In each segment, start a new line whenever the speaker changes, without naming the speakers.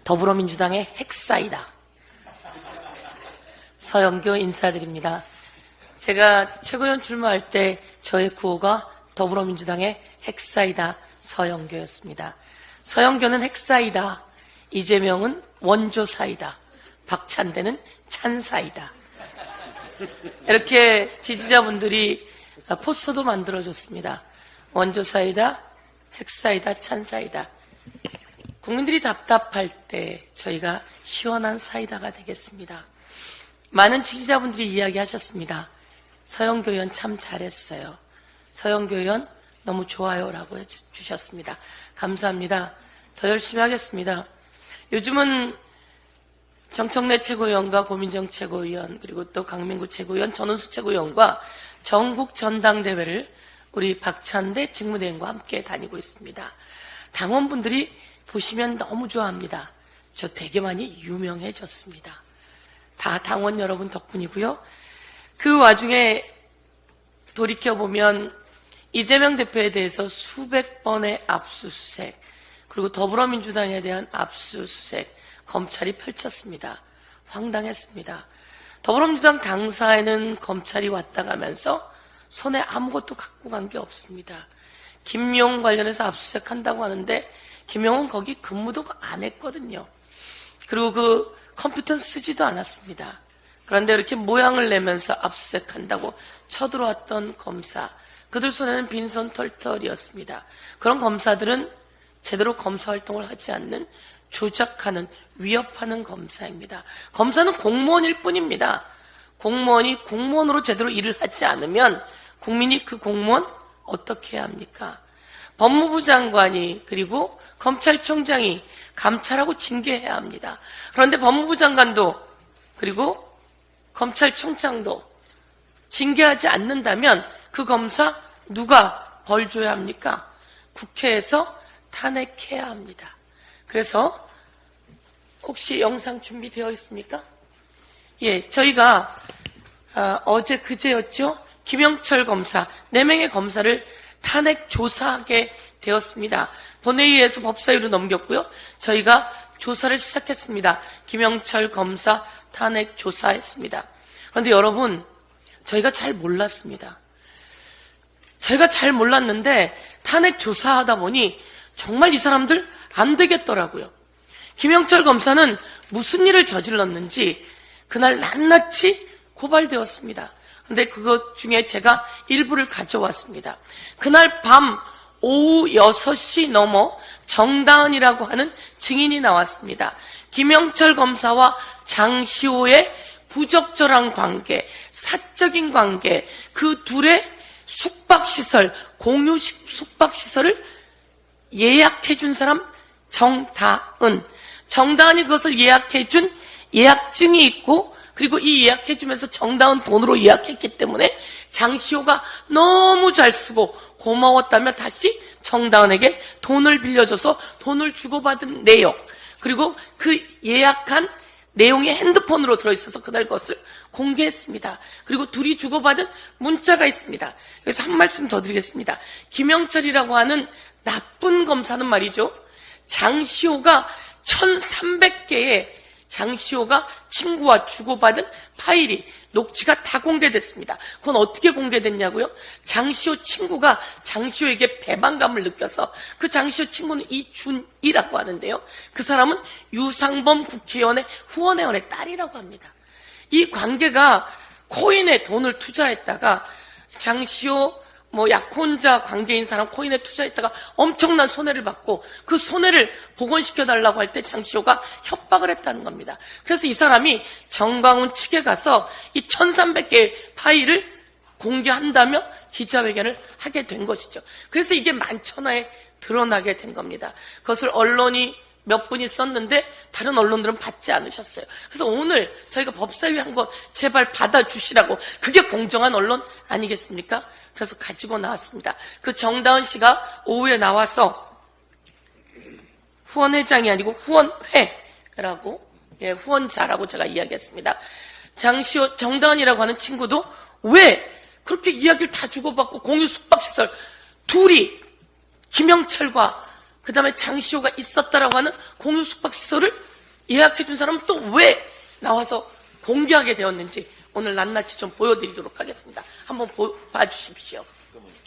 더불어민주당의 핵사이다. 서영교 인사드립니다. 제가 최고위원 출마할 때 저의 구호가 더불어민주당의 핵사이다 서영교였습니다. 서영교는 핵사이다. 이재명은 원조사이다. 박찬대는 찬사이다. 이렇게 지지자분들이 포스터도 만들어줬습니다. 원조사이다, 핵사이다, 찬사이다. 국민들이 답답할 때 저희가 시원한 사이다가 되겠습니다. 많은 지지자분들이 이야기하셨습니다. 서영교 의원 참 잘했어요. 서영교 의원 너무 좋아요라고 해주셨습니다. 감사합니다. 더 열심히 하겠습니다. 요즘은 정청래 최고위원과 고민정 최고위원 그리고 또 강민구 최고위원, 전원수 최고위원과 전국 전당대회를 우리 박찬대 직무대행과 함께 다니고 있습니다. 당원분들이 보시면 너무 좋아합니다. 저 되게 많이 유명해졌습니다. 다 당원 여러분 덕분이고요. 그 와중에 돌이켜보면 이재명 대표에 대해서 수백 번의 압수수색 그리고 더불어민주당에 대한 압수수색 검찰이 펼쳤습니다. 황당했습니다. 더불어민주당 당사에는 검찰이 왔다 가면서 손에 아무것도 갖고 간 게 없습니다. 김용 관련해서 압수수색한다고 하는데 김용은 거기 근무도 안 했거든요. 그리고 그 컴퓨터는 쓰지도 않았습니다. 그런데 이렇게 모양을 내면서 압수수색한다고 쳐들어왔던 검사, 그들 손에는 빈손 털털이었습니다. 그런 검사들은 제대로 검사 활동을 하지 않는 조작하는, 위협하는 검사입니다. 검사는 공무원일 뿐입니다. 공무원이 공무원으로 제대로 일을 하지 않으면 국민이 그 공무원 어떻게 해야 합니까? 법무부 장관이 그리고 검찰총장이 감찰하고 징계해야 합니다. 그런데 법무부 장관도 그리고 검찰총장도 징계하지 않는다면 그 검사 누가 벌 줘야 합니까? 국회에서 탄핵해야 합니다. 그래서 혹시 영상 준비되어 있습니까? 예, 저희가 어제 그제였죠? 김영철 검사, 4명의 검사를 탄핵 조사하게 되었습니다. 본회의에서 법사위로 넘겼고요. 저희가 조사를 시작했습니다. 김영철 검사 탄핵 조사했습니다. 그런데 여러분, 저희가 잘 몰랐습니다. 저희가 잘 몰랐는데 탄핵 조사하다 보니 정말 이 사람들 안 되겠더라고요. 김영철 검사는 무슨 일을 저질렀는지 그날 낱낱이 고발되었습니다. 그런데 그것 중에 제가 일부를 가져왔습니다. 그날 밤 오후 6시 넘어 정다은이라고 하는 증인이 나왔습니다. 김영철 검사와 장시호의 부적절한 관계, 사적인 관계, 그 둘의 숙박시설, 공유 숙박시설을 예약해준 사람 정다은. 정다은이 그것을 예약해준 예약증이 있고 그리고 이 예약해주면서 정다은 돈으로 예약했기 때문에 장시호가 너무 잘 쓰고 고마웠다며 다시 정다은에게 돈을 빌려줘서 돈을 주고받은 내용 그리고 그 예약한 내용이 핸드폰으로 들어있어서 그날 그것을 공개했습니다. 그리고 둘이 주고받은 문자가 있습니다. 그래서 한 말씀 더 드리겠습니다. 김영철이라고 하는 나쁜 검사는 말이죠. 장시호가 1300개의 장시호가 친구와 주고받은 파일이 녹취가 다 공개됐습니다. 그건 어떻게 공개됐냐고요? 장시호 친구가 장시호에게 배반감을 느껴서 그 장시호 친구는 이준이라고 하는데요. 그 사람은 유상범 국회의원의 후원회원의 딸이라고 합니다. 이 관계가 코인에 돈을 투자했다가 장시호 약혼자 관계인 사람 코인에 투자했다가 엄청난 손해를 받고 그 손해를 복원시켜달라고 할 때 장시호가 협박을 했다는 겁니다. 그래서 이 사람이 정광훈 측에 가서 이 1300개의 파일을 공개한다며 기자회견을 하게 된 것이죠. 그래서 이게 만천하에 드러나게 된 겁니다. 그것을 언론이 몇 분이 썼는데 다른 언론들은 받지 않으셨어요. 그래서 오늘 저희가 법사위 한 거 제발 받아주시라고, 그게 공정한 언론 아니겠습니까? 그래서 가지고 나왔습니다. 그 정다은 씨가 오후에 나와서 후원회장이 아니고 후원회라고, 후원자라고 제가 이야기했습니다. 장시호, 정다은이라고 하는 친구도 왜 그렇게 이야기를 다 주고받고 공유 숙박시설 둘이 김영철과 그 다음에 장시호가 있었다라고 하는 공유 숙박시설을 예약해준 사람은 또 왜 나와서 공개하게 되었는지 오늘 낱낱이 좀 보여드리도록 하겠습니다. 한번 봐주십시오.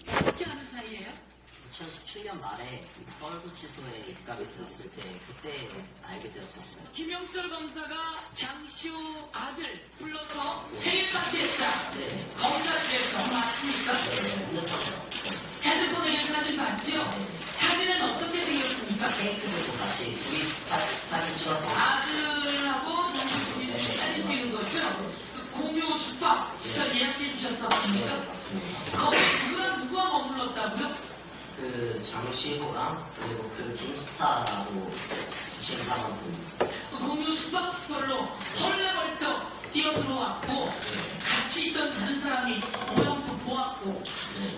어떻게 하는 사이예요?
2017년 말에 서울구치소에 입감이 들었을 때 그때 알게 되었었어요.
김영철 검사가 장시호 아들 불러서 생일 파티했다.
네.
검사실에서 맞습니까? 핸드폰에 사진 봤죠? 사진은 어떻게 생겼습니까?
케이크도 같이 둘이 사진 찍었고
아들하고 정식 씨 사진 찍은 거죠? 그 공유 숙박 시설 예약해 주셨었습니까?
맞습니다.
누구랑 누가 머물렀다고요?
그 장시호랑 그리고 그 김스타라고 지칭 사람 분.
그 공유 숙박 시설로 헐레벌떡 뛰어들어왔고 같이 있던 다른 사람이 모형도 보았고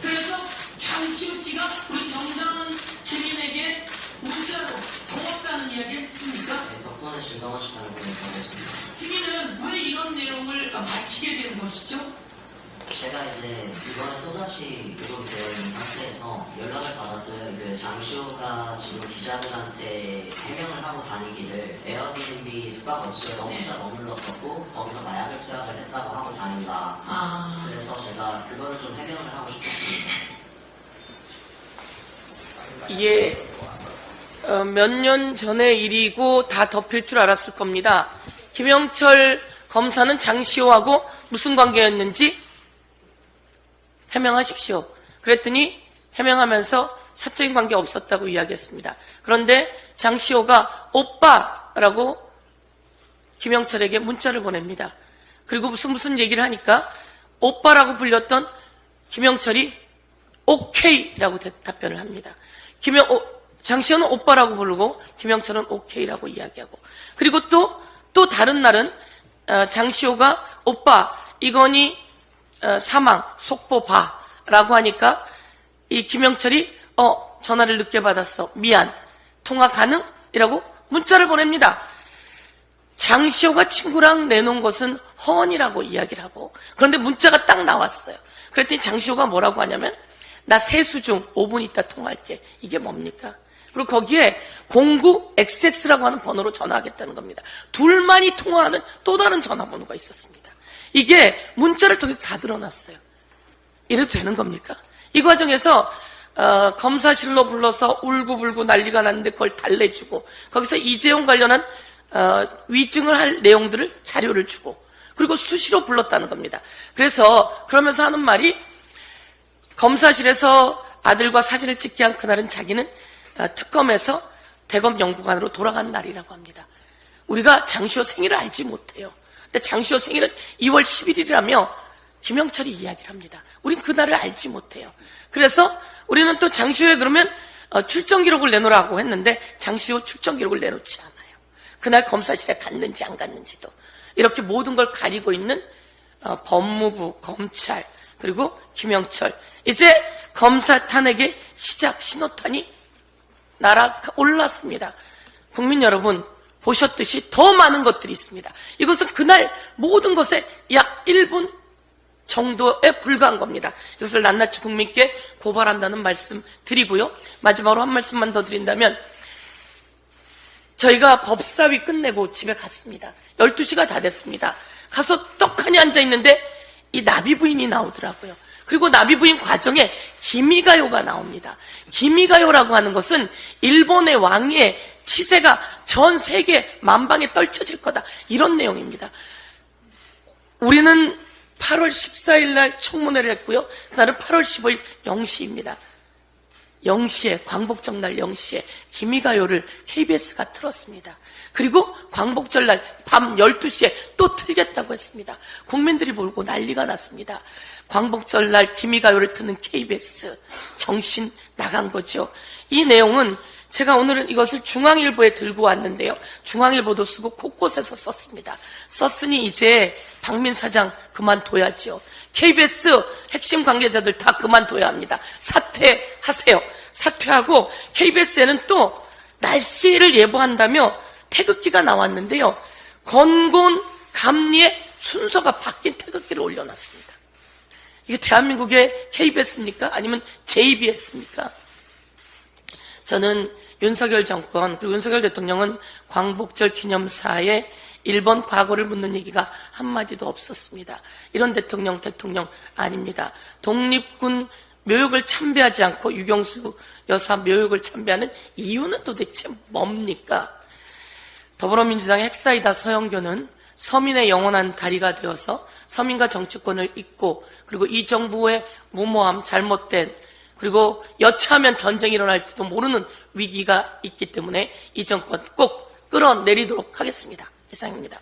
그래서 장시호 씨가 우리 정다은 증인에게 문자로 고맙다는 이야기 했습니까?
네, 덕분에 즐거운 시간을 보내고 있습니다.
증인은 왜 이런 내용을 밝히게 된 것이죠?
제가 이제 이번에 또다시 의혹이 되어 있는 상태에서 연락을 받았어요. 그 장시호가 지금 기자들한테 해명을 하고 다니기를 에어비앤비 숙박업소에 혼자 머물렀었고 거기서 마약을 투약을 했다고 하고 다닌다. 그래서 제가 그거를 좀 해명을 하고 싶었습니다.
이게 몇 년 전의 일이고 다 덮일 줄 알았을 겁니다. 김영철 검사는 장시호하고 무슨 관계였는지 해명하십시오. 그랬더니 해명하면서 사적인 관계 없었다고 이야기했습니다. 그런데 장시호가 오빠라고 김영철에게 문자를 보냅니다. 그리고 무슨 얘기를 하니까 오빠라고 불렸던 김영철이 오케이라고 답변을 합니다. 장시호는 오빠라고 부르고 김영철은 오케이라고 이야기하고 그리고 또 다른 날은 장시호가 오빠 이건희 사망 속보 봐라고 하니까 이 김영철이 전화를 늦게 받았어 미안 통화 가능? 이라고 문자를 보냅니다. 장시호가 친구랑 내놓은 것은 허언이라고 이야기를 하고 그런데 문자가 딱 나왔어요. 그랬더니 장시호가 뭐라고 하냐면 나 세수 중 5분 있다 통화할게. 이게 뭡니까? 그리고 거기에 09XX라고 하는 번호로 전화하겠다는 겁니다. 둘만이 통화하는 또 다른 전화번호가 있었습니다. 이게 문자를 통해서 다 드러났어요. 이래도 되는 겁니까? 이 과정에서 검사실로 불러서 울고불고 난리가 났는데 그걸 달래주고 거기서 이재용 관련한 위증을 할 내용들을 자료를 주고 그리고 수시로 불렀다는 겁니다. 그래서 그러면서 하는 말이 검사실에서 아들과 사진을 찍게 한 그날은 자기는 특검에서 대검 연구관으로 돌아간 날이라고 합니다. 우리가 장시호 생일을 알지 못해요. 근데 장시호 생일은 2월 11일이라며 김영철이 이야기를 합니다. 우린 그날을 알지 못해요. 그래서 우리는 또 장시호에 그러면 출정 기록을 내놓으라고 했는데 장시호 출정 기록을 내놓지 않아요. 그날 검사실에 갔는지 안 갔는지도. 이렇게 모든 걸 가리고 있는 법무부, 검찰, 그리고 김영철. 이제 검사 탄핵의 시작 신호탄이 날아올랐습니다. 국민 여러분 보셨듯이 더 많은 것들이 있습니다. 이것은 그날 모든 것에 약 1분 정도에 불과한 겁니다. 이것을 낱낱이 국민께 고발한다는 말씀 드리고요. 마지막으로 한 말씀만 더 드린다면 저희가 법사위 끝내고 집에 갔습니다. 12시가 다 됐습니다. 가서 떡하니 앉아있는데 이 나비 부인이 나오더라고요. 그리고 나비 부인 과정에 기미가요가 나옵니다. 기미가요라고 하는 것은 일본의 왕의 치세가 전 세계 만방에 떨쳐질 거다. 이런 내용입니다. 우리는 8월 14일 날 청문회를 했고요. 그날은 8월 15일 0시입니다. 0시에 광복절 날 0시에 기미가요를 KBS가 틀었습니다. 그리고 광복절 날 밤 12시에 또 틀겠다고 했습니다. 국민들이 모르고 난리가 났습니다. 광복절 날 기미가요를 트는 KBS 정신 나간 거죠. 이 내용은 제가 오늘은 이것을 중앙일보에 들고 왔는데요. 중앙일보도 쓰고 곳곳에서 썼습니다. 썼으니 이제 박민 사장 그만둬야지요. KBS 핵심 관계자들 다 그만둬야 합니다. 사퇴하세요. 사퇴하고 KBS에는 또 날씨를 예보한다며 태극기가 나왔는데요. 건곤 감리의 순서가 바뀐 태극기를 올려놨습니다. 이게 대한민국의 KBS입니까? 아니면 JBS입니까? 저는 윤석열 정권 그리고 윤석열 대통령은 광복절 기념사에 일본 과거를 묻는 얘기가 한마디도 없었습니다. 이런 대통령 아닙니다. 독립군 묘역을 참배하지 않고 유경수 여사 묘역을 참배하는 이유는 도대체 뭡니까? 더불어민주당의 핵사이다 서영교는 서민의 영원한 다리가 되어서 서민과 정치권을 잇고 그리고 이 정부의 무모함, 잘못된 그리고 여차하면 전쟁이 일어날지도 모르는 위기가 있기 때문에 이 정권 꼭 끌어내리도록 하겠습니다. 이상입니다.